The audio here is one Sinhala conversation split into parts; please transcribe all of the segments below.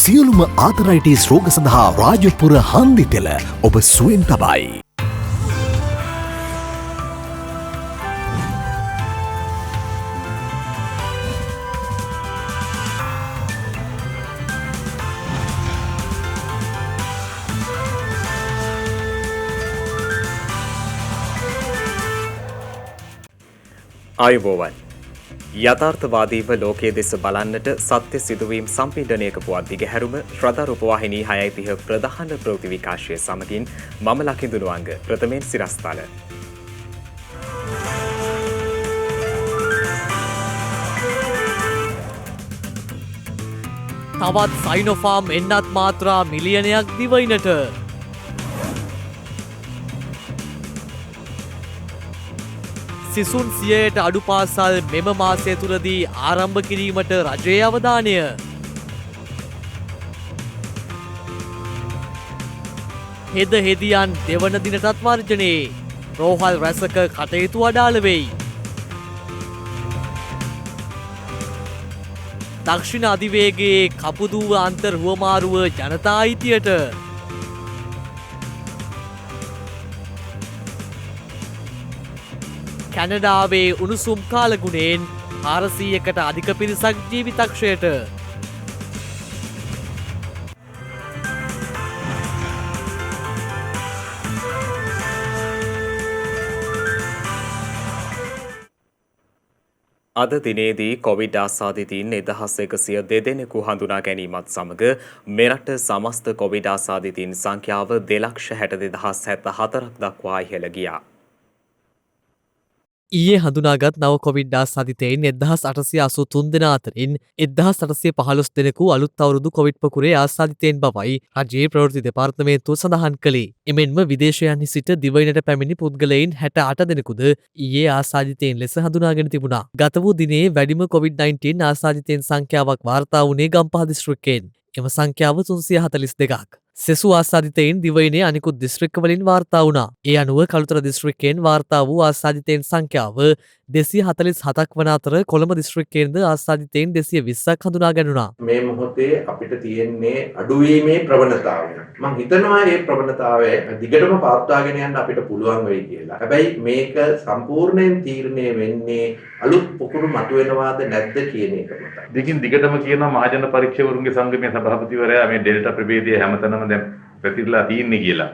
සියලුම ආතරයිටිස් රෝග සඳහා රාජපුර හන්දි තෙල ඔබ සුවෙන් තබයි. ආයුබෝවන් යථාර්ථවාදීව ලෝකයේ දෙස බලන්නට සත්‍ය සිදුවීම් සම්පීඩනයක පුවත් දිගහැරුම ශ්‍රද්ධා රූපවාහිනී 6:30 ප්‍රධාන ප්‍රවෘත්ති විකාශය සමගින් මම ලකිඳුණු අංග ප්‍රථමයෙන් සිරස්තල. තවත් සයිනෝෆාම් එන්නත් මාත්‍රා මිලියනයක් දිවයිනට. සිසුන් 100ට අඩු පාසල් මෙම මාසය තුලදී ආරම්භ කිරීමට රජයේ අවධානය. හෙද හෙදියන් දෙවන දිනටත් වර්ජනයේ රෝහල් රැසක කටයුතු අඩාල වෙයි. දක්ෂිණ අධිවේගයේ කපුදුව අන්තර් හුවමාරුව ජනතා අයිතියට. කැනඩාවේ උණුසුම් කාලගුණයෙන් 400කට අධික පිරිසක් ජීවිතක්ෂයට. අද දිනේදී කොවිඩ් ආසාදිතයින් 1102 දෙනෙකු හඳුනා ගැනීමත් සමග මෙරට සමස්ත කොවිඩ් ආසාදිතයින් සංඛ්‍යාව 2,62,074ක් දක්වා ඉහළ ගියා. ඊයේ හඳුනාගත් නව කොවිඩ් ආසාදිතයින් 1883 දෙනා අතරින් 1815 දෙනෙකු අලුත් අවුරුදු කොවිඩ් පොකුරේ ආසාදිතයින් බවයි රජයේ ප්‍රවෘත්ති දෙපාර්තමේන්තුව සඳහන් කළේ. එමෙන්ම විදේශයන්හි සිට දිවයිනට පැමිණි පුද්ගලයින් 68 දෙනෙකුද ඊයේ ආසාදිතයින් ලෙස හඳුනාගෙන තිබුණා. ගත වූ දිනේ වැඩිම කොවිඩ්-19 ආසාදිතයින් සංඛ්‍යාවක් වාර්තා වුණේ ගම්පහ දිස්ත්‍රික්කයෙන්. එම සංඛ්‍යාව 342ක්. සෙසු ආසාදිතයින් දිවයිනේ අනිකුත් දිස්ත්‍රික්කවලින් වාර්තා වුණා. ඒ අනුව කළුතර දිස්ත්‍රික්කයෙන් වාර්තා වූ ආසාදිතයින් සංඛ්‍යාව 247ක් වන අතර කොළඹ දිස්ත්‍රික්කයෙන්ද ආසාදිතයින් 220ක් හඳුනා ගැනුණා. මේ මොහොතේ අපිට තියෙන්නේ අඩුවීමේ ප්‍රවණතාවය. මම හිතනවා මේ ප්‍රවණතාවය දිගටම පවත්වාගෙන යන්න අපිට පුළුවන් වෙයි කියලා. හැබැයි මේක සම්පූර්ණයෙන් තීරණය වෙන්නේ අලුත් පොකුරු මතුවෙනවාද නැද්ද කියන එක මත. දෙකින් දිගටම කියනවා මහජන පරීක්ෂකවරුන්ගේ සංගමයේ සභාපතිවරයා මේ ඩෙල්ටා ප්‍රභේදය හැමතැනම දැන් පැතිරලා තියෙන්නේ කියලා.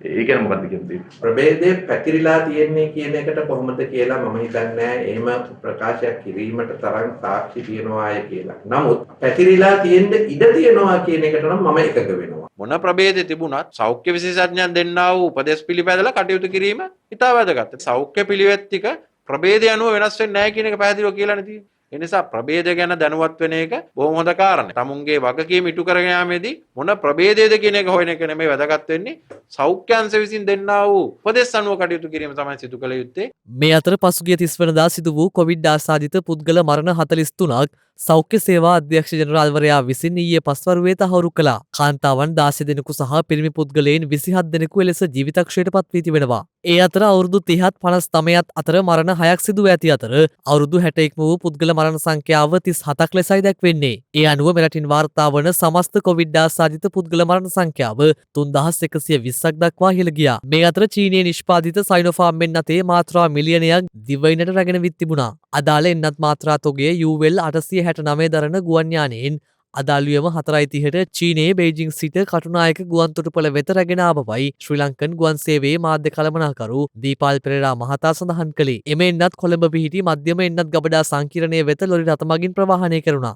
ඒ කියන්නේ මොකක්ද කියන්නේ? ප්‍රභේදය පැතිරිලා තියෙන්නේ කියන එකට කොහොමද කියලා මම හිතන්නේ එහෙම ප්‍රකාශයක් කිරීමට තරම් සාක්ෂි තියනවාය කියලා. නමුත් පැතිරිලා තියෙන්න ඉඩ තියනවා කියන එකට නම් මම එකග වෙනවා. මොන ප්‍රභේදය තිබුණත් සෞඛ්‍ය විශේෂඥයන් දෙන්නා වූ උපදෙස් පිළිපැදලා කටයුතු කිරීම ඉතා වැදගත්. සෞඛ්‍ය පිළිවෙත් ටික ප්‍රභේදය අනුව වෙනස් වෙන්නේ නැහැ කියන එක පැහැදිලිව කියලානේ තියෙන්නේ. ඒ නිසා ප්‍රභේදය ගැන දැනුවත් වෙන එක බොහොම හොඳ කාරණයක්. තමුන්ගේ වගකීම ඉටු කරගෙන යාමේදී මොන ප්‍රභේදයේද කියන එක හොයන එක නෙමෙයි වැදගත් වෙන්නේ. සෞඛ්‍ය අංශ විසින් දෙන්නා වූ උපදෙස් අනුව කටයුතු කිරීම තමයි සිදු කළ යුත්තේ. මේ අතර පසුගිය 30 වනදා සිදු වූ කොවිඩ් ආසාදිත පුද්ගල මරණ 43ක් සෞඛ්‍ය සේවා අධ්‍යක්ෂ ජනරාල්වරයා විසින් ඊයේ පස්වරුවේ තහවුරු කළා. කාන්තාවන් 16 දෙනෙකු සහ පිරිමි පුද්ගලයන් 27 දෙනෙකු ලෙස ජීවිතක්ෂයට පත් වී තිබෙනවා. ඒ අතර අවුරුදු 30ත් 59ත් අතර මරණ 6ක් සිදුව ඇති අතර අවුරුදු 60 ඉක්ම වූ පුද්ගල මරණ සංඛ්‍යාව 37ක් ලෙසයි දැක්වෙන්නේ. ඒ අනුව මෙරටින් වාර්තා වන සමස්ත කොවිඩ් ආසාදිත පුද්ගල මරණ සංඛ්‍යාව 3120ක් දක්වා ඉහළ ගියා. මේ අතර චීනයේ නිෂ්පාදිත සයිනෝෆාම් එන්නතේ මාත්‍රා මිලියනයක් දිවයිනට රැගෙන විත් තිබුණා. අදාළ එන්නත් මාත්‍රා තොගය UL 869 දරන ගුවන් යානයෙන් අදාළුවම 4:30ට චීනයේ බේජිං සිට කටුනායක ගුවන් තොටුපළ වෙත රැගෙන ආ බවයි ශ්‍රී ලංකන් ගුවන් සේවයේ මාධ්‍ය කළමනාකරු දීපාල් පෙරේරා මහතා සඳහන් කළේ. එම එන්නත් කොළඹ පිහිටි මධ්‍යම එන්නත් ගබඩා සංකීර්ණය වෙත ලොරි රථ මගින් ප්‍රවාහනය කෙරුණා.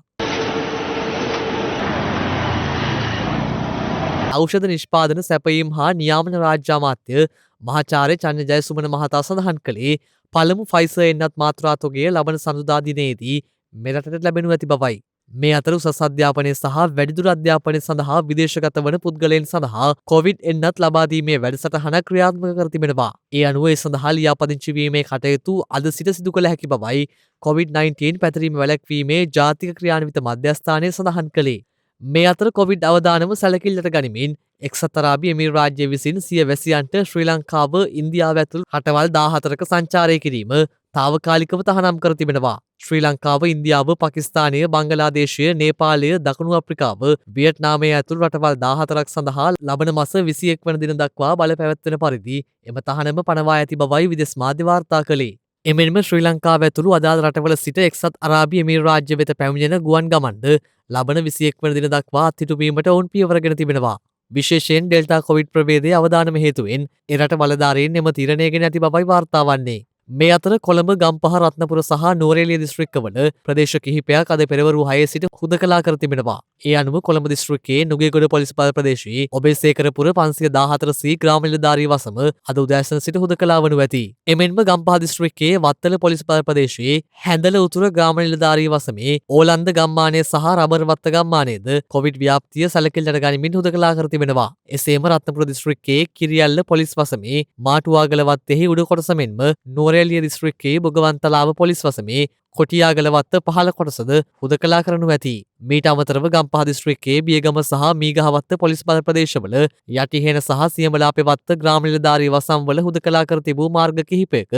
ඖෂධ නිෂ්පාදන සැපයීම් හා නියාමන රාජ්‍ය අමාත්‍ය මහාචාර්ය චන්න ජයසුමන මහතා සඳහන් කළේ පළමු ෆයිසර් එන්නත් මාත්‍රා තොගය ලබන සඳුදා දිනේදී මෙරටට ලැබෙනු ඇති බවයි. මේ අතර උසස් අධ්‍යාපනය සහ වැඩිදුර අධ්‍යාපනය සඳහා විදේශගත වන පුද්ගලයන් සඳහා කොවිඩ් එන්නත් ලබා දීමේ වැඩසටහන ක්‍රියාත්මක කර තිබෙනවා. ඒ අනුව ඒ සඳහා ලියාපදිංචි වීමේ කටයුතු අද සිට සිදු කළ හැකි බවයි කොවිඩ්-19 පැතිරීම වැළැක්වීමේ ජාතික ක්‍රියාන්විත මධ්‍යස්ථානය සඳහන් කළේ. මේ අතර කොවිඩ් අවදානම සැලකිල්ලට ගනිමින් එක්සත් අරාබි එමිරාත් රාජ්‍ය විසින් සිය වැසියන්ට ශ්‍රී ලංකාව ඉන්දියාව ඇතුළු රටවල් 14ක සංචාරය කිරීම තාවකාලිකව තහනම් කර තිබෙනවා. ශ්‍රී ලංකාව, ඉන්දියාව, පාකිස්තානය, බංගලාදේශය, නේපාලය, දකුණු අප්‍රිකාව, වියට්නාමය ඇතුළු රටවල් 14ක් සඳහා ලබන මාස 21 වන දින දක්වා බල පැවැත්වෙන පරිදි එම තහනම පනවා ඇති බවයි විදෙස් මාධ්‍ය වාර්තා කළේ. එමෙන්ම ශ්‍රී ලංකාව ඇතුළු අදාළ රටවල සිට එක්සත් අරාබි එමිරාත් රාජ්‍ය වෙත පැමිණෙන ගුවන් ගමන්ද ලබන 21 වන දින දක්වා අත්හිටුවීමට ඔවුන් පියවරගෙන තිබෙනවා. විශේෂයෙන් ඩෙල්ටා කොවිඩ් ප්‍රභේදයේ අවදානම හේතුවෙන් එරට බලධාරීන් එම තීරණය ගෙන ඇති බවයි වාර්තා වන්නේ. මේ අතර කොළඹ, ගම්පහ, රත්නපුර සහ නුවරඑළිය දිස්ත්‍රික්කවල ප්‍රදේශ කිහිපයක් අද පෙරවරු 6 සිට හුදකලා කර තිබෙනවා. ඒ අනුව කොළඹ දිස්ත්‍රික්කයේ නුගේගොඩ පොලිස් බල ප්‍රදේශයේ ඔබේසේකරපුර 514 සී ග්‍රාම නිලධාරී වසම අද උදෑසන සිට හුදකලා වනු ඇති. එමෙන්ම ගම්පහ දිස්ත්‍රික්කයේ වත්තල පොලිස් බල ප්‍රදේශයේ හැඳල උතුර ග්‍රාම නිලධාරී වසමේ ඕලන්ද ගම්මානය සහ රබර්වත්ත ගම්මානයේද කොවිඩ් ව්‍යාප්තිය සැලකිල්ලට ගනිමින් හුදකලා කර තිබෙනවා. එසේම රත්නපුර දිස්ත්‍රික්කයේ කිරියල්ල පොලිස් වසමේ මාටුවාගලවත්තෙහි උඩ කොටස මෙන්ම නුවරඑළිය දිස්ත්‍රික්කයේ බොගවන්තලාව පොලිස් වසමේ කොටියාගලවත්ත පහළ කොටසද හුදකලා කරනු ඇති. මීට අමතරව ගම්පහ දිස්ත්‍රික්කයේ බියගම සහ මීගහවත්ත පොලිස් බල ප්‍රදේශවල යටිහෙන සහ සියඹලාපෙවත්ත ග්‍රාම නිලධාරී වසම්වල හුදකලා කර තිබූ මාර්ග කිහිපයක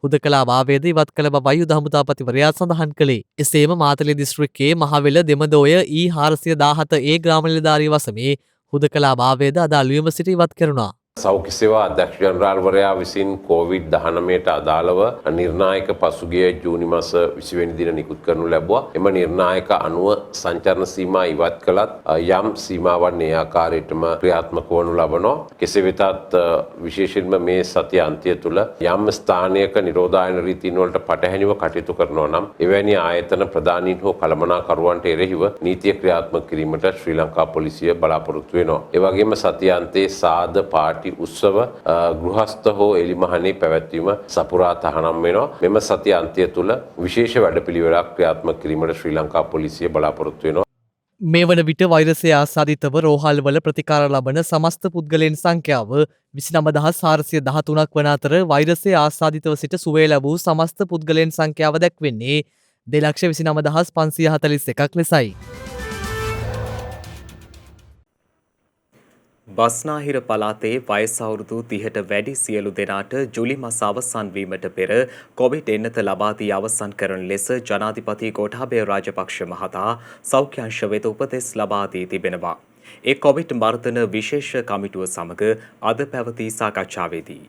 හුදකලා භාවයේද ඉවත් කළ බවයි යුද හමුදාපතිවරයා සඳහන් කළේ. එසේම මාතලේ දිස්ත්‍රික්කයේ මහවෙල දෙමදෝය E417A ග්‍රාම නිලධාරී වසමේ හුදකලා භාවයේද අද අලුයම සිට ඉවත් කෙරුණා. සෞඛ්‍ය සේවා අධ්‍යක්ෂ ජනරාල්වරයා විසින් COVID-19ට අදාළව නිර්ණායක පසුගිය ජූනි මාස 20 වෙනි දින නිකුත් කරනු ලැබුවා. එම නිර්ණායක අනුව සංචරණ සීමා ඉවත් කළත් යම් සීමාවන් ඒ ආකාරයටම ක්‍රියාත්මක වනු ලබනවා. කෙසේ වෙතත් විශේෂයෙන්ම මේ සතිය අන්තය තුල යම් ස්ථානයක නිරෝධායන රීතීන් වලට පටහැනිව කටයුතු කරනවා නම් එවැනි ආයතන ප්‍රධානීන් හෝ කළමනාකරුවන්ට එරෙහිව නීතිය ක්‍රියාත්මක කිරීමට ශ්‍රී ලංකා පොලිසිය බලාපොරොත්තු වෙනවා. ඒ වගේම සතිය අන්තයේ සාද පාටි උත්සව ගෘහස්ත හෝ එලිමහනේ පැවැත්වීම සපුරා තහනම් වෙනවා. මෙම සතිය අන්තය තුළ විශේෂ වැඩපිළිවෙලක් ක්‍රියාත්මක කිරීමට ශ්‍රී ලංකා පොලිසිය බලාපොරොත්තු වෙනවා. මේ වන විට වෛරසය ආසාදිතව රෝහල්වල ප්‍රතිකාර ලබන සමස්ත පුද්ගලයන් සංඛ්‍යාව 29413ක් වන අතර වෛරසය ආසාදිතව සිට සුවය ලැබූ සමස්ත පුද්ගලයන් සංඛ්‍යාව දැක්වෙන්නේ 2,29,541ක් ලෙසයි. බස්නාහිර පළාතේ වයස අවුරුදු 30ට වැඩි සියලු දෙනාට ජූලි මාස අවසන් වීමට පෙර කොවිඩ් එන්නත ලබා දී අවසන් කරන ලෙස ජනාධිපති ගෝඨාභය රාජපක්ෂ මහතා සෞඛ්‍ය අංශ වෙත උපදෙස් ලබා දී තිබෙනවා. ඒ කොවිඩ් මර්ධන විශේෂ කමිටුව සමග අද පැවති සාකච්ඡාවේදී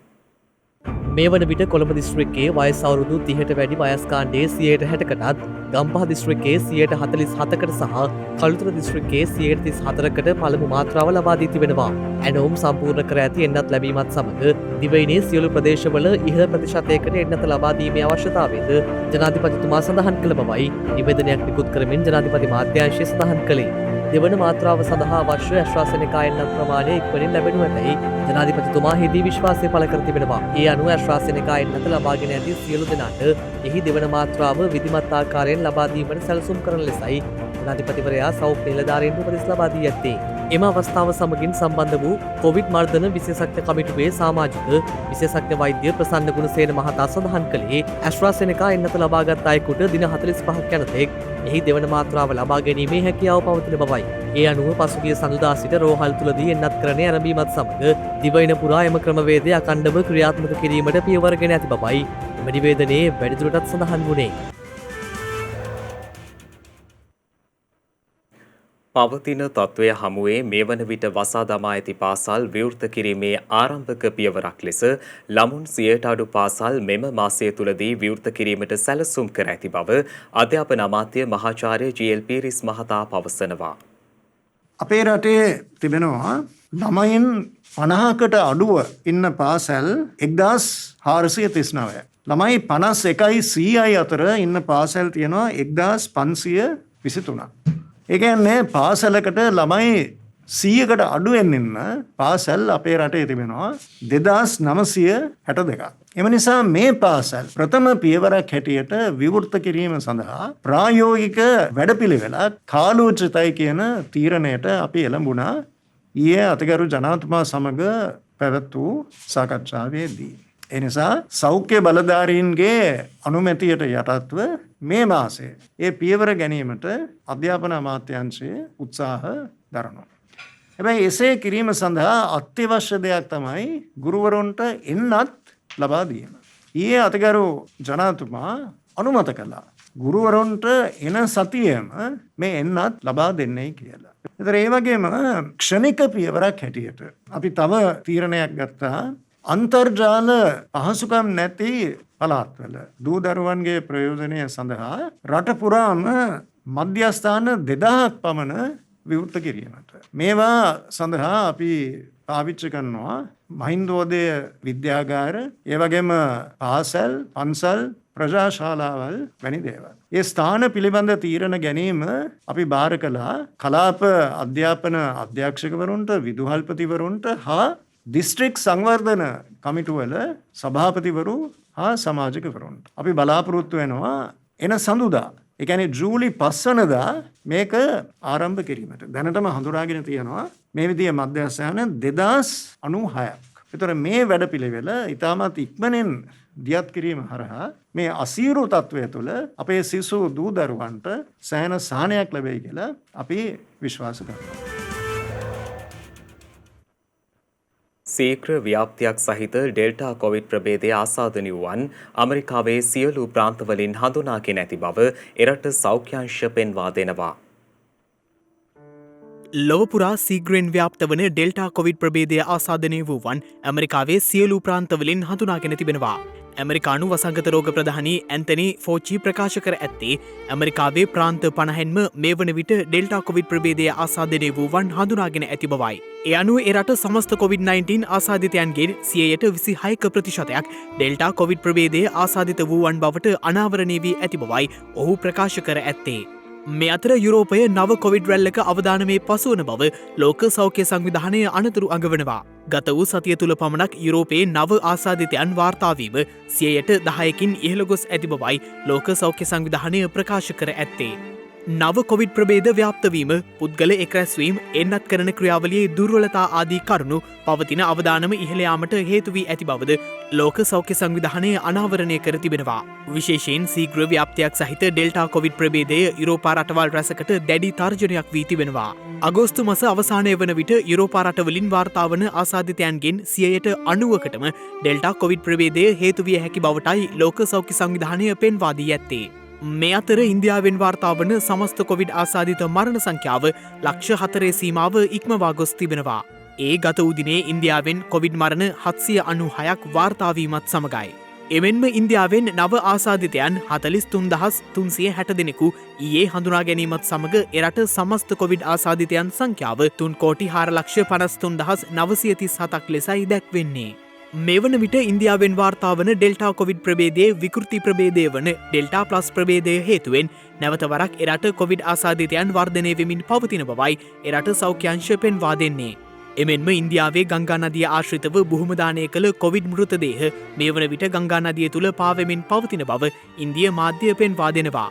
මේ වන විට කොළඹ දිස්ත්‍රික්කයේ වයස අවුරුදු 30ට වැඩි වයස්කාණ්ඩයේ 60%කටත්, ගම්පහ දිස්ත්‍රික්කයේ 47%කට සහ කළුතර දිස්ත්‍රික්කයේ 34%කට පළමු මාත්‍රාව ලබා දී තිබෙනවා. ඇනෝම් සම්පූර්ණ කර ඇති එන්නත් ලැබීමත් සමග දිවයිනේ සියලු ප්‍රදේශවල ඉහළ ප්‍රතිශතයකට එන්නත ලබා දීමේ අවශ්‍යතාවයද ජනාධිපතිතුමා සඳහන් කළ බවයි නිවේදනයක් නිකුත් කරමින් ජනාධිපති මාධ්‍යාංශය සඳහන් කළේ. දෙවන මාත්‍රාව සඳහා අවශ්‍ය AstraZeneca එන්නත් ප්‍රමාණය ඉක්මනින් ලැබෙනු ඇතැයි ජනාධිපතිතුමා හිදී විශ්වාසය පළ කර තිබෙනවා. ඒ අනුව AstraZeneca එන්නත ලබාගෙන ඇති සියලු දෙනාට එහි දෙවන මාත්‍රාව විධිමත් ආකාරයෙන් ලබා දීමට සැලසුම් කරන ලෙසයි ජනාධිපතිවරයා සෞඛ්‍ය නිලධාරීන්ට උපදෙස් ලබා දී ඇත්තේ. එම අවස්ථාව සමගින් සම්බන්ධ වූ කොවිඩ් මර්ධන විශේෂඥ කමිටුවේ සමාජික විශේෂඥ වෛද්‍ය ප්‍රසන්න ගුණසේන මහතා සඳහන් කළේ AstraZeneca එන්නත ලබාගත් අයෙකුට දින 45ක් යනතෙක් එහි දෙවන මාත්‍රාව ලබා ගැනීමේ හැකියාව පවතින බවයි. ඒ අනුව පසුගිය සඳුදා සිට රෝහල් තුලදී එන්නත් කරණය ආරම්භීමත් සමග දිවයින පුරා එම ක්‍රමවේදය අඛණ්ඩව ක්‍රියාත්මක කිරීමට පියවර ගෙන ඇති බවයි එම නිවේදනයේ වැඩිදුරටත් සඳහන් වුණේ. පවතින තත්ත්වය හමුවේ මේ වන විට වසා දමා ඇති පාසල් විවෘත කිරීමේ ආරම්භක පියවරක් ලෙස ළමුන් 100ට අඩු පාසල් මෙම මාසය තුලදී විවෘත කිරීමට සැලසුම් කර ඇති බව අධ්‍යාපන අමාත්‍ය මහාචාර්ය ජී.එල්. පීරිස් මහතා පවසනවා. අපේ රටේ තිබෙනවා ළමයින් 50කට අඩුව ඉන්න පාසල් 1439. ළමයි 51යි 100යි අතර ඉන්න පාසල් තියෙනවා 1523ක්. ඒ කියන්නේ පාසලකට ළමයි 100කට අඩුවෙන් ඉන්න පාසල් අපේ රටේ තිබෙනවා 2962ක්. එම නිසා මේ පාසල් ප්‍රථම පියවරක් හැටියට විවෘත කිරීම සඳහා ප්‍රායෝගික වැඩපිළිවෙලක් කාලෝචිතයි කියන තීරණයට අපි එළඹුණා ඊයේ අතිගරු ජනාධිපතිතුමා සමග පැවැත් වූ සාකච්ඡාවේදී. ඒ නිසා සෞඛ්‍ය බලධාරීන්ගේ අනුමැතියට යටත්ව මේ මාසයේ ඒ පියවර ගැනීමට අධ්‍යාපන අමාත්‍යාංශය උත්සාහ දරනවා. හැබැයි එසේ කිරීම සඳහා අත්‍යවශ්‍ය දෙයක් තමයි ගුරුවරුන්ට එන්නත් ලබා දීම. ඊයේ අතිගරු ජනාතුමා අනුමත කළා. ගුරුවරුන්ට එන සතියෙම මේ එන්නත් ලබා දෙන්නේ කියලා. ඒතර ඒ වගේම ක්ෂණික පියවරක් හැටියට අපි තව තීරණයක් ගත්තා. අන්තර්ජාල පහසුකම් නැති පළාත්වල දූ දරුවන්ගේ ප්‍රයෝජනය සඳහා රට පුරාම මධ්‍යස්ථාන 2000ක් පමණ විවෘත කිරීමට. මේවා සඳහා අපි පාවිච්චි කරනවා මහින්දෝදය විද්‍යාගාර, ඒ වගේම පාසල්, පන්සල්, ප්‍රජාශාලාවල් වැනි දේවල්. ඒ ස්ථාන පිළිබඳ තීරණ ගැනීම අපි භාර කළා කලාප අධ්‍යාපන අධ්‍යක්ෂකවරුන්ට, විදුහල්පතිවරුන්ට හා දිස්ත්‍රික් සංවර්ධන කමිටුවල සභාපතිවරු හා සමාජිකවරුන්ට. අපි බලාපොරොත්තු වෙනවා එන සඳුදා, ඒ කියන්නේ ජූලි 5 වෙනිදා මේක ආරම්භ කිරීමට. දැනටම හඳුනාගෙන තියෙනවා මේ විදිහේ මධ්‍යස්ථාන 2096ක්. ඒතර මේ වැඩපිළිවෙල ඉතාමත් ඉක්මනින් දියත් කිරීම හරහා මේ අසීරු තත්වය තුළ අපේ සිසු දූ දරුවන්ට සෑහෙන සහනයක් ලැබෙයි කියලා අපි විශ්වාස කරනවා. සීක්‍ර ව්‍යාප්තියක් සහිත ඩෙල්ටා කොවිඩ් ප්‍රභේදය ආසාදනය වූවන් ඇමරිකාවේ සියලු ප්‍රාන්තවලින් හඳුනාගෙන ඇති බව එරට සෞඛ්‍යංශ පෙන්වා දෙනවා. ලොවපුරා සීග්‍රෙන් ව්‍යාප්ත වන ඩෙල්ටා කොවිඩ් ප්‍රභේදය ආසාදනය වූවන් ඇමරිකාවේ සියලු ප්‍රාන්තවලින් හඳුනාගෙන තිබෙනවා. ඇමරිකානු වසංගත රෝග ප්‍රධානී ඇන්තනි ෆෝචි ප්‍රකාශ කර ඇත්තේ ඇමරිකාවේ ප්‍රාන්ත 50න්ම මේ වන විට ඩෙල්ටා කොවිඩ් ප්‍රභේදය ආසාදනය වූවන් හඳුනාගෙන ඇති බවයි. ඒ අනුව එරට සමස්ත COVID-19 ආසාදිතයන්ගේ 26% ඩෙල්ටා කොවිඩ් ප්‍රභේදය ආසාදිත වූවන් බවට අනාවරණය වී ඇති බවයි ඔහු ප්‍රකාශ කර ඇත්තේ. මේ අතර යුරෝපය නව කොවිඩ් රැල්ලක අවධානමේ පසුවන බව ලෝක සෞඛ්‍ය සංවිධානය අනතුරු අඟවනවා. ගත වූ සතිය තුළ පමණක් යුරෝපයේ නව ආසාදිතයන් වාර්තාවීම 10%කින් ඉහළ ගොස් ඇති බවයි ලෝක සෞඛ්‍ය සංවිධානය ප්‍රකාශ කර ඇත්තේ. නව කොවිඩ් ප්‍රභේද ව්‍යාප්තවීම, පුද්ගල එක්රැස්වීම, එන්නත් කරන ක්‍රියාවලියේ දුර්වලතා ආදී කරුණු පවතින අවධානම ඉහළ යාමට හේතු වී ඇති බවද ලෝක සෞඛ්‍ය සංවිධානය අනාවරණය කර තිබෙනවා. විශේෂයෙන් සීග්‍ර ව්‍යාප්තියක් සහිත ඩෙල්ටා කොවිඩ් ප්‍රභේදය යුරෝපා රටවල් රැසකට දැඩි තර්ජනයක් වී තිබෙනවා. අගෝස්තු මාස අවසානය වන විට යුරෝපා රටවලින් වාර්තා වන ආසාදිතයන්ගෙන් 90%කටම ඩෙල්ටා කොවිඩ් ප්‍රභේදය හේතු විය හැකි බවටයි ලෝක සෞඛ්‍ය සංවිධානය පෙන්වා දී ඇත්තේ. මේ අතර ඉන්දියාවෙන් වාර්තා වන සමස්ත කොවිඩ් ආසාදිත මරණ සංඛ්‍යාව ලක්ෂ 4 සීමාව ඉක්මවා ගොස් තිබෙනවා. ඒ ගත වූ දිනේ ඉන්දියාවෙන් කොවිඩ් මරණ 796ක් වාර්තා වීමත් සමගයි. එමෙන්ම ඉන්දියාවෙන් නව ආසාදිතයන් 43360 දෙනෙකු ඊයේ හඳුනා ගැනීමත් සමග එරට සමස්ත කොවිඩ් ආසාදිතයන් සංඛ්‍යාව 3,04,53,937ක් ලෙසයි දැක්වෙන්නේ. මේ වන විට ඉන්දියාවෙන් වාර්තා වන ඩෙල්ටා කොවිඩ් ප්‍රභේදයේ විකෘති ප්‍රභේදය වන ඩෙල්ටා ප්ලස් ප්‍රභේදය හේතුවෙන් නැවත වරක් එරට කොවිඩ් ආසාදිතයන් වර්ධනය වෙමින් පවතින බවයි එරට සෞඛ්‍යංශ පෙන්වා දෙන්නේ. එමෙන්ම ඉන්දියාවේ ගංගා නදිය ආශ්‍රිතව බුහුමදානය කළ කොවිඩ් මෘතදේහ මේ වන විට ගංගා නදිය තුළ පාවෙමින් පවතින බව ඉන්දිය මාධ්‍ය පෙන්වා දෙනවා.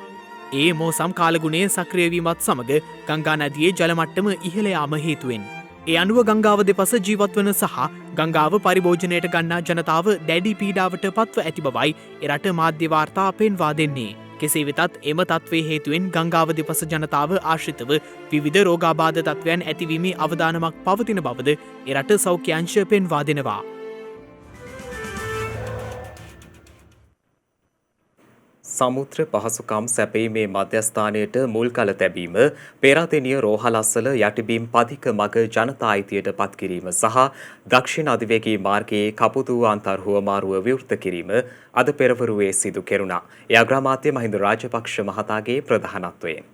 ඒ මෝසම් කාලගුණය සක්‍රිය වීමත් සමග ගංගා නදියේ ජල මට්ටම ඉහළ යාම හේතුවෙන් ඒ අනුව ගංගාව දෙපස ජීවත්වන සහ ගංගාව පරිභෝජනයට ගන්නා ජනතාව දැඩි පීඩාවට පත්ව ඇති බවයි එරට මාධ්‍ය වාර්තා පෙන්වා දෙන්නේ. කෙසේ වෙතත් එම තත්ත්වයේ හේතුවෙන් ගංගාව දෙපස ජනතාව ආශ්‍රිතව විවිධ රෝගාබාධ තත්ත්වයන් ඇතිවීමේ අවදානමක් පවතින බවද එරට සෞඛ්‍යංශ පෙන්වා දෙනවා. සමුද්‍ර පහසුකම් සැපීමේ මධ්‍යස්ථානයට මුල් කළ තැබීම, පේරාදෙණිය රෝහලස්සල යටිබීම් පදික මග ජනතා අයිතියට පත් කිරීම සහ දක්ෂිණ අධිවේගී මාර්ගයේ කපුදුව අන්තර් හුවමාරුව විවෘත කිරීම අද පෙරවරුවේ සිදු කෙරුණා. ඒ අග්‍රාමාත්‍ය මහින්ද රාජපක්ෂ මහතාගේ ප්‍රධානත්වයෙන්.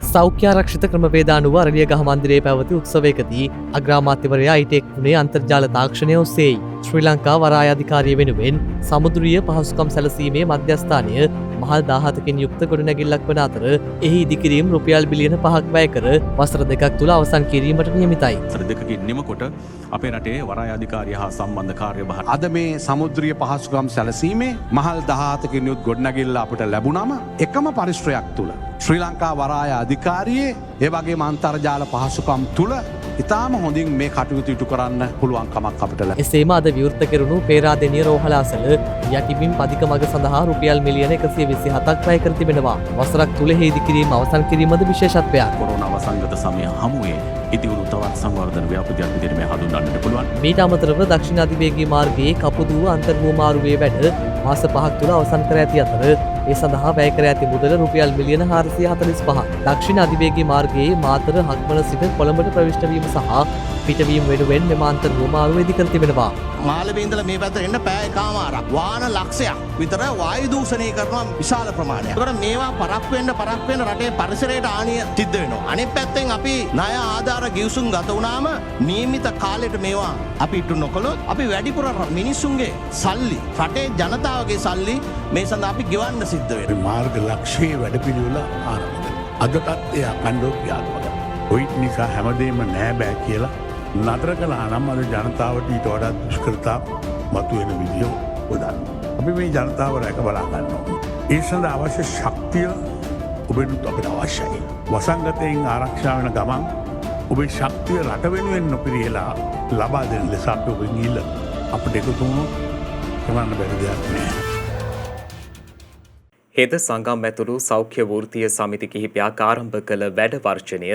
සෞඛ්‍යාරක්ෂිත ක්‍රමවේදානුව අරලියගහ මන්දිරයේ පැවති උත්සවයකදී අග්‍රාමාත්‍යවරයා ඊට එක්වුණේ අන්තර්ජාල තාක්ෂණය ඔස්සේයි. ශ්‍රී ලංකා වරාය අධිකාරිය වෙනුවෙන් සමුද්‍රීය පහසුකම් සැලසීමේ මධ්‍යස්ථානය මහල් 17කින් යුක්ත ගොඩනැගිල්ලක් වන අතර එහි ඉදිකිරීම රුපියල් බිලියන 5ක් වැය කර වසර 2ක් තුළ අවසන් කිරීමට නියමිතයි. වසර 2කින් නිමකොට අපේ රටේ වරාය අධිකාරිය හා සම්බන්ධ කාර්යභාර අද මේ සමුද්‍රීය පහසුකම් සැලසීමේ මහල් 17කින් යුත් ගොඩනැගිල්ල අපට ලැබුණම එකම පරිශ්‍රයක් තුළ ශ්‍රී ලංකා වරාය අධිකාරියේ ඒ වගේම අන්තර්ජාල පහසුකම් තුළ ඉතාම හොඳින් මේ කටයුතු ඉටු කරන්න පුළුවන්කමක් අපට ලැබෙනවා. එසේම අද විවෘත කෙරුණු පේරාදෙණිය රෝහලාසල යටිබිම් පදික මග සඳහා රුපියල් මිලියන 127ක් වැය කර තිබෙනවා. වසරක් තුල හේදි කිරීම අවසන් කිරීමද විශේෂත්වයක්. කොරෝනා වසංගත සමය හමුවේ ඉතිවුණු තවත් සංවර්ධන ව්‍යාපෘතියක් විදිහට මේ හඳුන්වන්නට පුළුවන්. මීට අමතරව දක්ෂිණ අධිවේගී මාර්ගයේ කපුදුව අන්තර්හුවමාරුවේ වැඩ මාස 5ක් තුළ අවසන් කර ඇති අතර ඒ සඳහා වැය කර ඇති මුදල රුපියල් මිලියන 445ක්. දක්ෂිණ අධිවේගී මාර්ගයේ මාතර හක්මන සිට කොළඹට ප්‍රවිෂ්ඨ වීම සහ පිටවීම වෙනුවෙන් මෙම අන්තර්හුවමාරුව ඉදිකර තිබෙනවා. මාළඹේ ඉඳලා මේ පැත්තට එන්න පැය එකමාරක් වාහන ලක්ෂයක් විතර වායු දූෂණය කරනවා විශාල ප්‍රමාණයක්. ඒකට මේවා පරක්කු වෙන්න රටේ පරිසරයට හානිය සිද්ධ වෙනවා. අනිත් පැත්තෙන් අපි ණය ආධාර ගිවිසුම් ගත වුණාම නියමිත කාලෙට මේවා අපි ඉටු නොකළොත් අපි වැඩිපුර මිනිස්සුන්ගේ සල්ලි රටේ ජනතාවගේ සල්ලි මේ සඳහා අපි ගෙවන්න සිද්ධ වෙනවා. මාර්ග ලක්ෂයේ වැඩපිළිවෙල ආරම්භ කරනවා. අදටත් එය අඛණ්ඩව ක්‍රියාත්මකයි. ඔයිත් නිසා හැමදේම නෑ බෑ කියලා නතර කළා නම් අද ජනතාවට ඊට වඩා දුෂ්කරතා මතුවෙන විදිය උදාන. අපි මේ ජනතාව රැක බලා ගන්නවා. ඒ සඳහා අවශ්‍ය ශක්තිය ඔබෙනුත් අපිට අවශ්‍යයි. වසංගතයෙන් ආරක්ෂා වෙන ගමන් ඔබේ ශක්තිය රට වෙනුවෙන් නොපිරියලා ලබා දෙන ලෙස අපි ඔබෙන් ඉල්ලනවා. අපිට එකතු වුණොත් කරන්න බැරි දෙයක් නෑ. හෙද සංගම් ඇතුළු සෞඛ්‍ය වෘත්තීය සමිති කිහිපයක් ආරම්භ කළ වැඩ වර්ජනය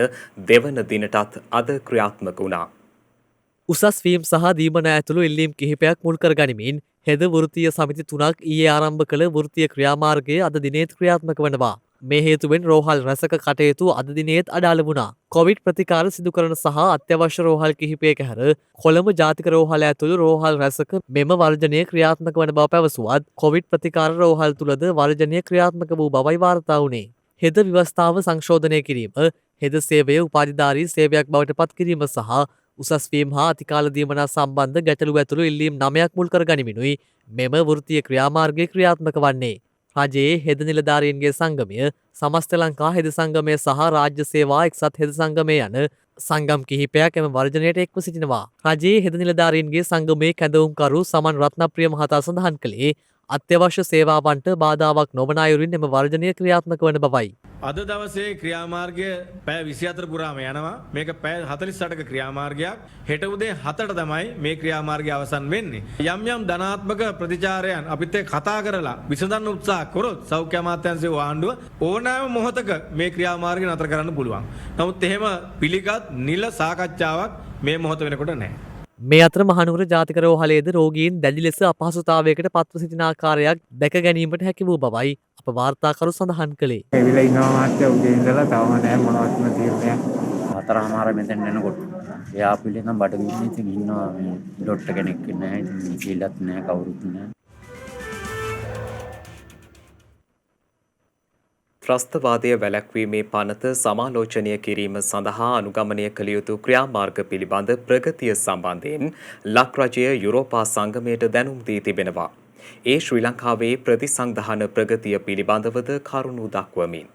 දෙවන දිනටත් අද ක්‍රියාත්මක වුණා. උසස් වීම් සහ දීමන ඇතුළු ඉල්ලීම් කිහිපයක් මුල් කර ගනිමින් හෙද වෘත්තීය සමිති 3ක් ඊයේ ආරම්භ කළ වෘත්තීය ක්‍රියාමාර්ගය අද දිනේත් ක්‍රියාත්මක වනවා. මේ හේතුවෙන් රෝහල් රැසක කටයුතු අද දිනේත් අඩාල වුණා. කොවිඩ් ප්‍රතිකාර සිදු කරන සහ අත්‍යවශ්‍ය රෝහල් කිහිපයක හැර කොළඹ ජාතික රෝහල ඇතුළු රෝහල් රැසක මෙම වර්ජනය ක්‍රියාත්මක වන බව පැවසුවත් කොවිඩ් ප්‍රතිකාර රෝහල් තුලද වර්ජනය ක්‍රියාත්මක වූ බවයි වාර්තා වුණේ. හෙද ව්‍යවස්ථාව සංශෝධනය කිරීම, හෙද සේවය උපාධිධාරී සේවයක් බවට පත් කිරීම සහ උසස් වීම හා අතිකාල දීමනා සම්බන්ධ ගැටලු ඇතුළු ඉල්ලීම් 9ක් මුල් කර ගනිමිනුයි මෙම වෘත්තීය ක්‍රියාමාර්ගය ක්‍රියාත්මක වන්නේ. රජයේ හෙද නිලධාරීන්ගේ සංගමය, සමස්ත ලංකා හෙද සංගමය සහ රාජ්‍ය සේවා එක්සත් හෙද සංගමය යන සංගම් කිහිපයක් එම වර්ජනයට එක්ව සිටිනවා. රජයේ හෙද නිලධාරීන්ගේ සංගමේ කැඳවුම්කරු සමන් රත්නප්‍රිය මහතා සඳහන් කළේ අත්‍යවශ්‍ය සේවාවන්ට බාධාවක් නොවන අයුරින් එම වර්ජනය ක්‍රියාත්මක වන බවයි. අද දවසේ ක්‍රියාමාර්ගය පැය 24 පුරාම යනවා. මේක පැය 48ක ක්‍රියාමාර්ගයක්. හෙට උදේ 7ට තමයි මේ ක්‍රියාමාර්ගය අවසන් වෙන්නේ. යම් යම් ධනාත්මක ප්‍රතිචාරයන් අපිත් එක්ක කතා කරලා විසඳන්න උත්සාහ කරොත් සෞඛ්‍ය අමාත්‍යාංශයේ ආණ්ඩුව ඕනෑම මොහොතක මේ ක්‍රියාමාර්ගය නතර කරන්න පුළුවන්. නමුත් එහෙම පිළිගත් නිල සාකච්ඡාවක් මේ මොහොත වෙනකොට නැහැ. මේ අතර මහනුවර ජාතික රෝහලේද රෝගීන් දැඩි ලෙස අපහසුතාවයකට පත්ව සිටින ආකාරයක් දැක ගැනීමට හැකි වූ බවයි අප වාර්තාකරු සඳහන් කළේ. ඇවිල්ලා ඉන්නවා මාත්‍ය උදේ ඉඳලා තවම නැහැ මොනවත්ම තීරණයක්. 4:00 මෙතෙන් එනකොට එයා පිළිනම් බඩගින්න ඉතින් ඉන්නවා මේ ඩොක්ටර් කෙනෙක් නැහැ. ඉතින් කීලත් නැහැ කවුරුත් නැහැ. ත්‍රස්තවාදය වැළැක්වීමේ පනත සමාලෝචනය කිරීම සඳහා අනුගමනය කළ යුතු ක්‍රියාමාර්ග පිළිබඳ ප්‍රගතිය සම්බන්ධයෙන් ලක් රජය යුරෝපා සංගමයට දැනුම් දී තිබෙනවා. ඒ ශ්‍රී ලංකාවේ ප්‍රතිසංධාන ප්‍රගතිය පිළිබඳවද කරුණු දක්වමින්.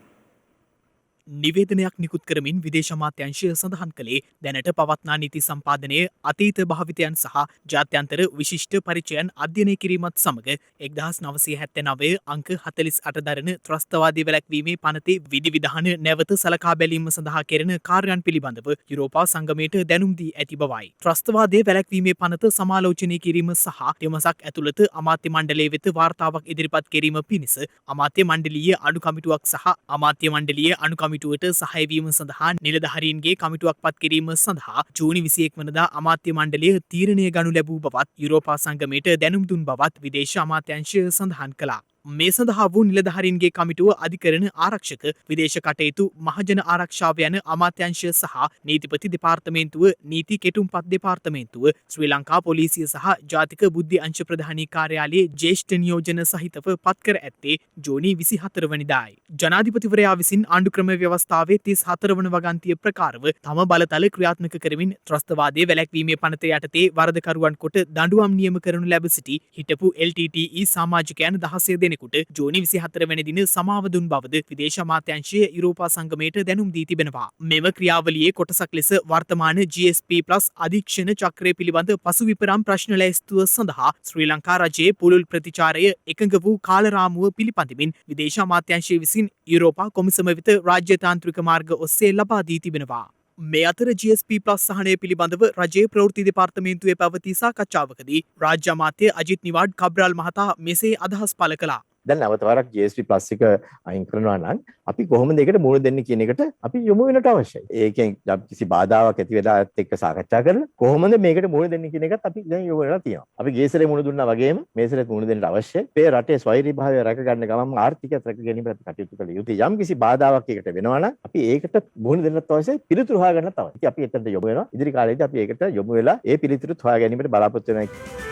නිවේදනයක් නිකුත් කරමින් විදේශ අමාත්‍යාංශය සඳහන් කළේ දැනට පවත්නා නීති සම්පාදනයේ අතීත භාවිතයන් සහ ජාත්‍යන්තර විශිෂ්ට පරිචයන් අධ්‍යයනය කිරීමත් සමග 1979 අංක 48 දරන ත්‍රස්තවාදී වැළැක්වීමේ පනතේ විධිවිධාන නැවත සලකා බැලීම සඳහා කෙරෙන කාර්යයන් පිළිබඳව යුරෝපා සංගමයට දැනුම් දී ඇති බවයි. ත්‍රස්තවාදයේ වැළැක්වීමේ පනත සමාලෝචනය කිරීම සහ දෙමසක් ඇතුළත අමාත්‍ය මණ්ඩලයේ වෙත වාර්තාවක් ඉදිරිපත් කිරීම පිණිස අමාත්‍ය මණ්ඩලීය අනු කමිටුවක් සහ අමාත්‍ය මණ්ඩලීය අනු කමිටුවට සහයවීම සඳහා නිලධාරීන්ගේ කමිටුවක් පත් කිරීම සඳහා ජූනි 21 වනදා අමාත්‍ය මණ්ඩලය තීරණය ගනු ලැබූ බවත් යුරෝපා සංගමයට දැනුම් දුන් බවත් විදේශ අමාත්‍යාංශය සඳහන් කළා. මේ සඳහා වූ නිලධාරීන්ගේ කමිටුව අධිකරණ ආරක්ෂක විදේශ කටයුතු මහජන ආරක්ෂාව යන අමාත්‍යංශය සහ නීතිපති දෙපාර්තමේන්තුව නීති කෙටුම්පත් දෙපාර්තමේන්තුව ශ්‍රී ලංකා පොලිසිය සහ ජාතික බුද්ධි අංශ ප්‍රධානී කාර්යාලයේ ජ්‍යෙෂ්ඨ නියෝජන සහිතව පත්කර ඇත්තේ ජූනි 24 වනිදායි. ජනාධිපතිවරයා විසින් ආණ්ඩු ක්‍රම ව්‍යවස්ථාවේ 34 වන වගන්තිය ප්‍රකාරව තම බලතල ක්‍රියාත්මක කරමින් ත්‍රස්තවාදයේ වැළැක්වීමේ පනත යටතේ වරදකරුවන් කොට දඬුවම් නියම කරනු ලැබ සිටි හිටපු LTTE සමාජිකයන් 16 දෙනෙකුට ජූනි 24 වෙනි දින සමාව දුන් බවද විදේශ අමාත්‍යාංශය යුරෝපා සංගමයට දැනුම් දී තිබෙනවා. මෙම ක්‍රියාවලියේ කොටසක් ලෙස වර්තමාන GSP+ අධීක්ෂණ චක්‍රය පිළිබඳ පසුවිපරම් ප්‍රශ්න ලැයිස්තුව සඳහා ශ්‍රී ලංකා රජයේ පුළුල් ප්‍රතිචාරය එකඟ වූ කාලරාමුව පිළිපදිමින් විදේශ අමාත්‍යාංශය විසින් යුරෝපා කොමිසම වෙත රාජ්‍යතාන්ත්‍රික මාර්ග ඔස්සේ ලබා දී තිබෙනවා. මේ අතර GSP+ සහනය පිළිබඳව රජයේ ප්‍රවෘත්ති දෙපාර්තමේන්තුවේ පැවති සාකච්ඡාවකදී රාජ්‍ය අමාත්‍ය අජිත් නිවාඩ් කබ්‍රාල් මහතා මෙසේ අදහස් පළ කළා. දැන් අවතාරක් GSP Plus එක අයින් කරනවා නම් අපි කොහොමද ඒකට මුහුණ දෙන්නේ කියන එකට අපි යොමු වෙනට අවශ්‍යයි. ඒකෙන් කිසි බාධාවක් ඇති වෙලාවත් එක්ක සාකච්ඡා කරලා කොහොමද මේකට මුහුණ දෙන්නේ කියන එකත් අපි දැන් යොමු වෙලා තියෙනවා. අපි ගේසරේ මුහුණ දුන්නා වගේම මේසරේ මුහුණ දෙන්න අවශ්‍යයි. මේ රටේ ස්වෛරීභාවය රැක ගන්න ගමන් ආර්ථිකයත් රැක ගැනීමට අපි කටයුතු කළ යුතුයි. යම් කිසි බාධාවක් එකට වෙනවා නම් අපි ඒකට මුහුණ දෙන්නත් අවශ්‍යයි. පිළිතුරු හොයාගන්නත් අවශ්‍යයි. අපි එතනට යොමු වෙනවා. ඉදිරි කාලේදී අපි ඒකට යොමු වෙලා ඒ පිළිතුරුත් හොයා ගැනීමට බලාපොරොත්තු වෙනවා.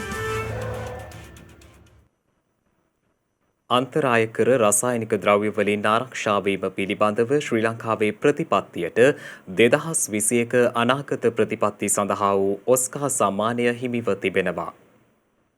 අන්තරාය කර රසායනික ද්‍රව්‍ය වලින් ආරක්ෂා වීම පිළිබඳව ශ්‍රී ලංකාවේ ප්‍රතිපත්තියට 2021 අනාගත ප්‍රතිපත්ති සඳහා වූ ඔස්කා සම්මානය හිමිව තිබෙනවා.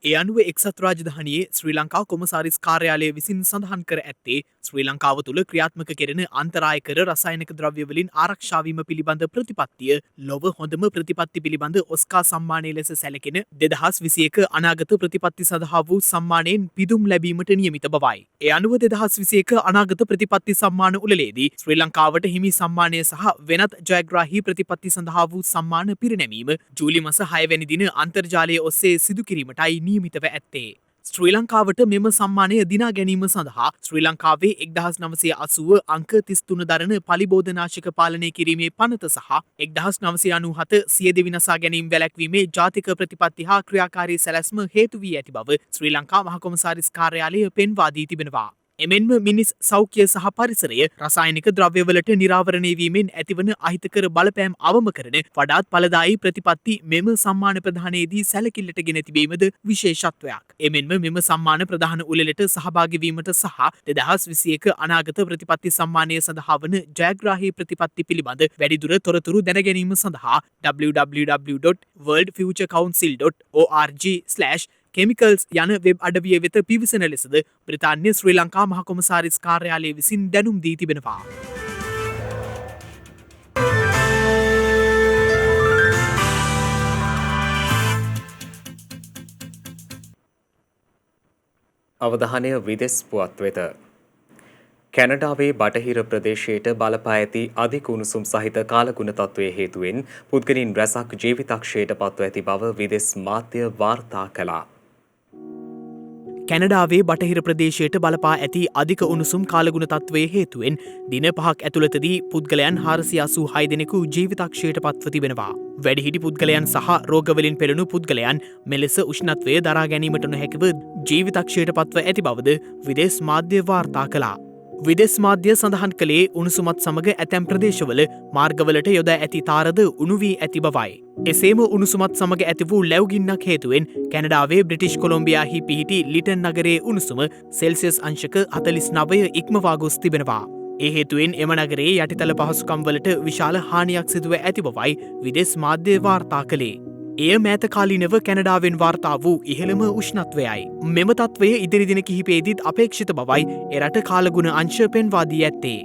ඒ අනුව එක්සත් රාජධානියේ ශ්‍රී ලංකා කොමසාරිස් කාර්යාලය විසින් සඳහන් කර ඇත්තේ ශ්‍රී ලංකාව තුළ ක්‍රියාත්මක කෙරෙන අන්තරාය කර රසායනික ද්‍රව්‍ය වලින් ආරක්ෂා වීම පිළිබඳ ප්‍රතිපත්තිය ලොව හොඳම ප්‍රතිපත්ති පිළිබඳ ඔස්කා සම්මානය ලෙස සැලකෙන 2021 අනාගත ප්‍රතිපත්ති සඳහා වූ සම්මානයෙන් පිදුම් ලැබීමට නියමිත බවයි. ඒ අනුව 2021 අනාගත ප්‍රතිපත්ති සම්මාන උළෙලේදී ශ්‍රී ලංකාවට හිමි සම්මානය සහ වෙනත් ජයග්‍රාහී ප්‍රතිපත්ති සඳහා වූ සම්මාන පිරිනැමීම ජූලි මාස 6 වැනි දින අන්තර්ජාලය ඔස්සේ සිදු කිරීමටයි නියමිතව ඇත්තේ. ශ්‍රී ලංකාවට මෙම සම්මානය දිනා ගැනීම සඳහා ශ්‍රී ලංකාවේ 1980 අංක 33 දරන පලිබෝධනාශක පාලනය කිරීමේ පනත සහ 1997 සියදිවි නසා ගැනීම වැළැක්වීමේ ජාතික ප්‍රතිපත්ති හා ක්‍රියාකාරී සැලැස්ම හේතු වී ඇති බව ශ්‍රී ලංකා මහ කොමසාරිස් කාර්යාලය පෙන්වා දී තිබෙනවා. එමෙන්ම මිනිස් සෞඛ්‍ය සහ පරිසරය රසායනික ද්‍රව්‍යවලට නිරාවරණය වීමෙන් ඇතිවන අහිතකර බලපෑම් අවම කරන වඩාත් ඵලදායී ප්‍රතිපත්ති මෙම සම්මාන ප්‍රදානයේදී සැලකිල්ලට ගෙන තිබීමද විශේෂත්වයක්. එමෙන්ම මෙම සම්මාන ප්‍රදාන උළෙලට සහභාගී වීමට සහ 2021 අනාගත ප්‍රතිපත්ති සම්මානය සඳහා වන ජයග්‍රාහී ප්‍රතිපත්ති පිළිබඳ වැඩිදුර තොරතුරු දැන ගැනීම සඳහා www.worldfuturecouncil.org/chemicals යන වෙබ් අඩවිය වෙත පිවිසන ලෙසද බ්‍රිතාන්‍ය ශ්‍රී ලංකා මහ කොමසාරිස් කාර්යාලය විසින් දැනුම් දී තිබෙනවා. අවධානය විදෙස් පුවත් වෙත. කැනඩාවේ බටහිර ප්‍රදේශයට බලපා ඇති අධික උණුසුම් සහිත කාලගුණ තත්ත්වයේ හේතුවෙන් පුද්ගලයන් රැසක් ජීවිතක්ෂයට පත්ව ඇති බව විදෙස් මාධ්‍ය වාර්තා කළා. කැනඩාවේ බටහිර ප්‍රදේශයට බලපා ඇති අධික උණුසුම් කාලගුණ තත්ත්වයේ හේතුවෙන් දින 5ක් ඇතුළතදී පුද්ගලයන් 486 දෙනෙකු ජීවිතක්ෂයට පත්ව තිබෙනවා. වැඩිහිටි පුද්ගලයන් සහ රෝගවලින් පෙළෙනු පුද්ගලයන් මෙලෙස උෂ්ණත්වය දරා ගැනීමට නොහැකිව ජීවිතක්ෂයට පත්ව ඇති බවද විදෙස් මාධ්‍ය වාර්තා කළා. විදෙස් මාධ්‍ය සඳහන් කළේ උණුසුමත් සමග ඇතැම් ප්‍රදේශවල මාර්ගවලට යොදා ඇති තාරද උණු වී ඇති බවයි. එසේම උණුසුමත් සමග ඇති වූ ලැව්ගින්නක් හේතුවෙන් කැනඩාවේ බ්‍රිටිෂ් කොලොම්බියාහි පිහිටි ලිටන් නගරයේ උණුසුම සෙල්සියස් අංශක 49 ඉක්මවා ගොස් තිබෙනවා. ඒ හේතුවෙන් එම නගරයේ යටිතල පහසුකම් වලට විශාල හානියක් සිදුව ඇති බවයි විදෙස් මාධ්‍ය වාර්තා කළේ. එය මෑතකාලීනව කැනඩාවෙන් වාර්තා වූ ඉහළම උෂ්ණත්වයයි. මෙම තත්ත්වය ඉදිරි දින කිහිපයේදීත් අපේක්ෂිත බවයි එරට කාලගුණ අංශ පෙන්වා දී ඇත්තේ.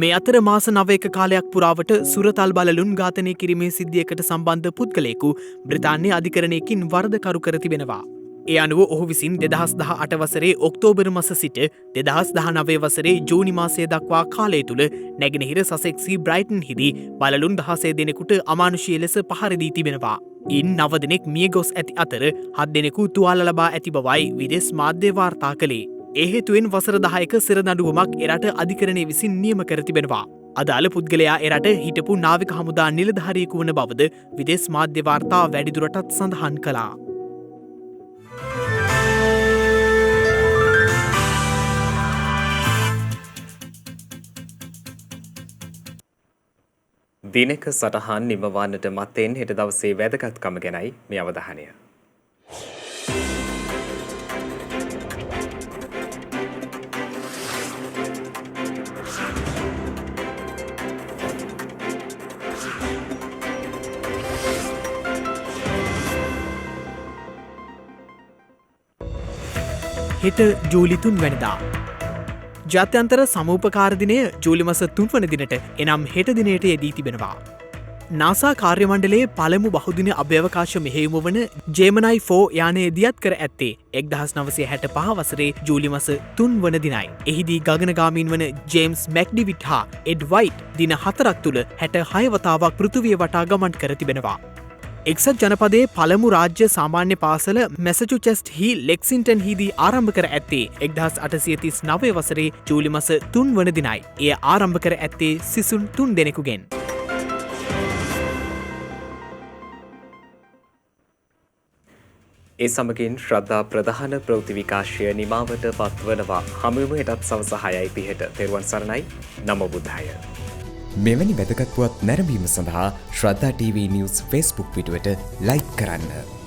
මේ අතර මාස 9ක කාලයක් පුරාවට සුරතල් බලලුන් ඝාතනය කිරීමේ සිද්ධියකට සම්බන්ධ පුද්ගලයෙකු බ්‍රිතාන්‍ය අධිකරණයකින් වරදකරු කර තිබෙනවා. ඒ අනුව ඔහු විසින් 2018 වසරේ ඔක්තෝබර් මාස සිට 2019 වසරේ ජූනි මාසය දක්වා කාලය තුළ නැගෙනහිර සසෙක්සි බ්‍රයිටන් හිදී බලලුන් 16 දෙනෙකුට අමානුෂීය ලෙස පහර දී තිබෙනවා. ඉන් 9 දෙනෙක් මිය ගොස් ඇති අතර 7 දෙනෙකු තුවාල ලබා ඇති බවයි විදෙස් මාධ්‍ය වාර්තා කළේ. ඒ හේතුවෙන් වසර 10ක සිරදඬුවමක් එරට අධිකරණය විසින් නියම කර තිබෙනවා. අදාළ පුද්ගලයා එරට හිටපු නාවික හමුදා නිලධාරියෙකු වන බවද විදෙස් මාධ්‍ය වාර්තා වැඩිදුරටත් සඳහන් කළා. දිනක සටහන් නිමවන්නට මත්තෙන් හෙට දවසේ වැදගත්කම ගැනයි මේ අවධානය. හෙට ජූලි 3 වැනිදා ජාත්‍යන්තර සමූපකාර දිනය ජූලි මාස 3 වන දිනට එනම් හෙට දිනයට යෙදී තිබෙනවා. නාසා කාර්ය මණ්ඩලයේ පළමු බහුදින අභ්‍යවකාශ මෙහෙයුම වන ජෙමිනයි 4 යානය දියත් කර ඇත්තේ 1965 වසරේ ජූලි මාස 3 වන දිනයි. එහිදී ගගනගාමීන් වන ජේම්ස් මැක්ඩිවිඩ් හා එඩ් වයිට් දින 4ක් තුළ 66 වතාවක් පෘථිවිය වටා ගමන් කර තිබෙනවා. එක්සත් ජනපදයේ පළමු රාජ්‍ය සාමාන්‍ය පාසල මැසචුසෙට්ස් හි ලෙක්සින්ටන් හිදී ආරම්භ කර ඇත්තේ 1839 වසරේ ජූලි මස 3 වන දිනයි. එය ආරම්භ කර ඇත්තේ සිසුන් 3 දෙනෙකුගෙන්. ඒ සමගින් ශ්‍රද්ධා ප්‍රධාන ප්‍රවෘත්ති විකාශය නිමාවට පත්වනවා. හමුවෙමු හෙටත් සවස 6:30ට. තෙරුවන් සරණයි. නමෝ බුද්ධාය. මෙවැනි වැදගත් පුවත් නැරඹීම සඳහා ශ්‍රද්ධා TV නිවුස් Facebook පිටුවට ලයික් කරන්න.